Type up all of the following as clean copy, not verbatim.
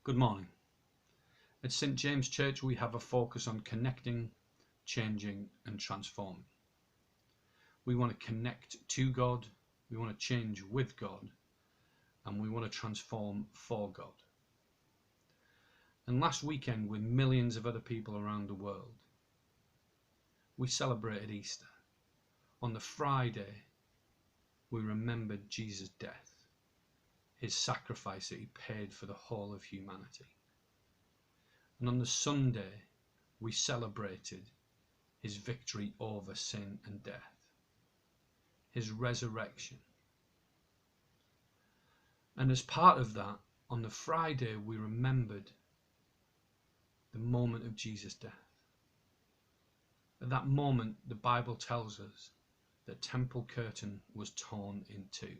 Good morning. At St James Church we have a focus on connecting, changing and transforming. We want to connect to God, we want to change with God, and we want to transform for God. And last weekend, with millions of other people around the world, we celebrated Easter. On the Friday, we remembered Jesus' death, his sacrifice that he paid for the whole of humanity. And on the Sunday, we celebrated his victory over sin and death, his resurrection. And as part of that, on the Friday, we remembered the moment of Jesus' death. At that moment, the Bible tells us the temple curtain was torn in two.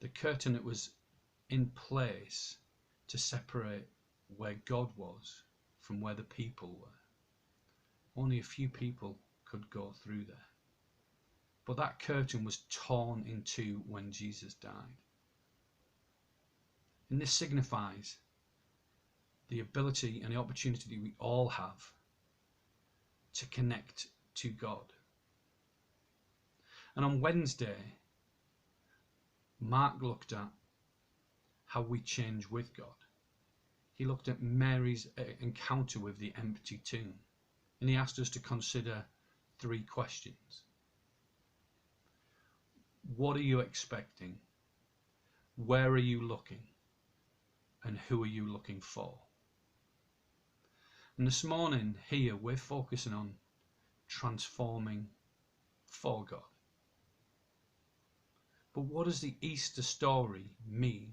The curtain that was in place to separate where God was from where the people were. Only a few people could go through there. But that curtain was torn in two when Jesus died. And this signifies the ability and the opportunity we all have to connect to God. And on Wednesday, Mark looked at how we change with God. He looked at Mary's encounter with the empty tomb, and he asked us to consider three questions. What are you expecting? Where are you looking? And who are you looking for? And this morning here we're focusing on transforming for God. But what does the Easter story mean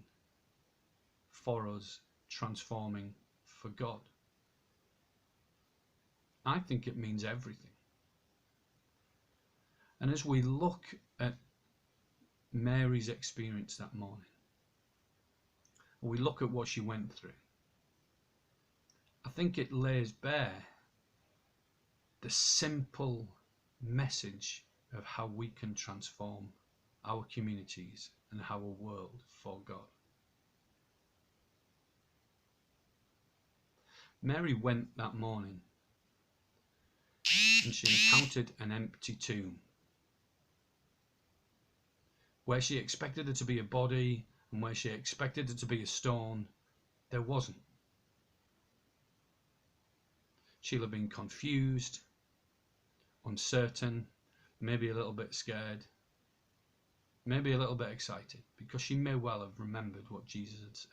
for us transforming for God? I think it means everything. And as we look at Mary's experience that morning, we look at what she went through, I think it lays bare the simple message of how we can transform our communities and our world for God. Mary went that morning and she encountered an empty tomb. Where she expected there to be a body and where she expected there to be a stone, there wasn't. She'll have been confused, uncertain, maybe a little bit scared, maybe a little bit excited, because she may well have remembered what Jesus had said.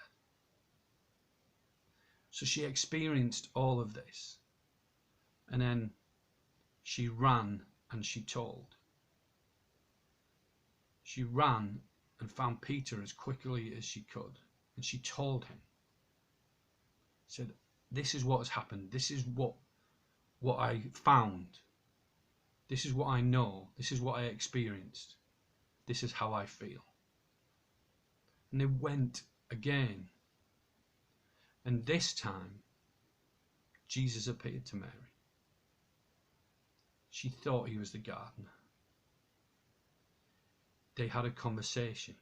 So she experienced all of this, and then she ran and she told. She ran and found Peter as quickly as she could, and she told him. Said, this is what has happened, this is what I found, this is what I know, this is what I experienced, this is how I feel. And they went again. And this time, Jesus appeared to Mary. She thought he was the gardener. They had a conversation.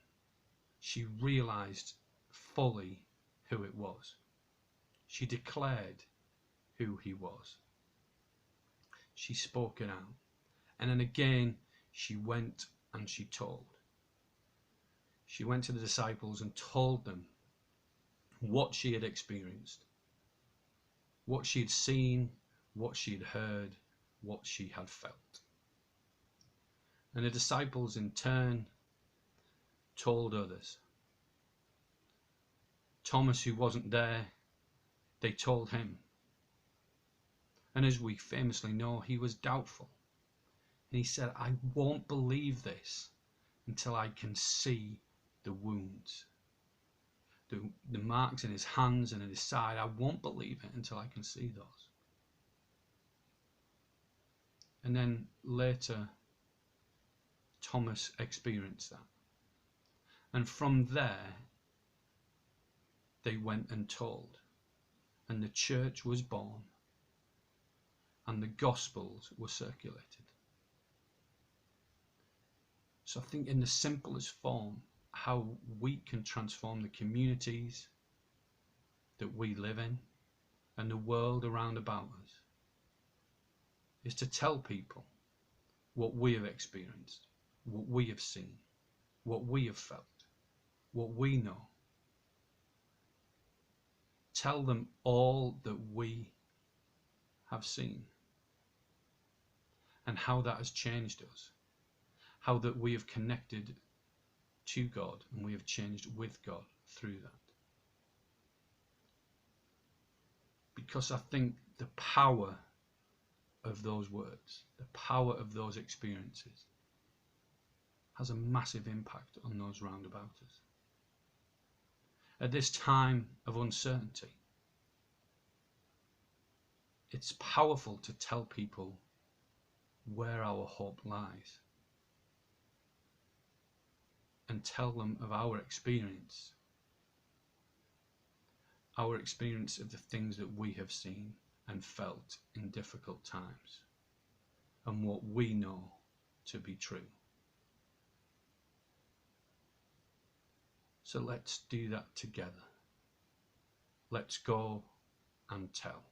She realized fully who it was. She declared who he was. She spoke it out. And then again, she went and she told. She went to the disciples and told them what she had experienced, what she had seen, what she had heard, what she had felt. And the disciples in turn told others. Thomas, who wasn't there, they told him. And as we famously know, he was doubtful. And he said, I won't believe this until I can see the wounds. The marks in his hands and in his side, I won't believe it until I can see those. And then later, Thomas experienced that. And from there, they went and told. And the church was born. And the Gospels were circulated. So I think in the simplest form, how we can transform the communities, that we live in and the world around about us is to tell people what we have experienced, what we have seen, what we have felt, what we know. Tell them all that we have seen and how that has changed us, how that we have connected to God and we have changed with God through that. Because I think the power of those words, the power of those experiences has a massive impact on those round about us. At this time of uncertainty, it's powerful to tell people where our hope lies and tell them of our experience of the things that we have seen and felt in difficult times and what we know to be true. So let's do that together. Let's go and tell.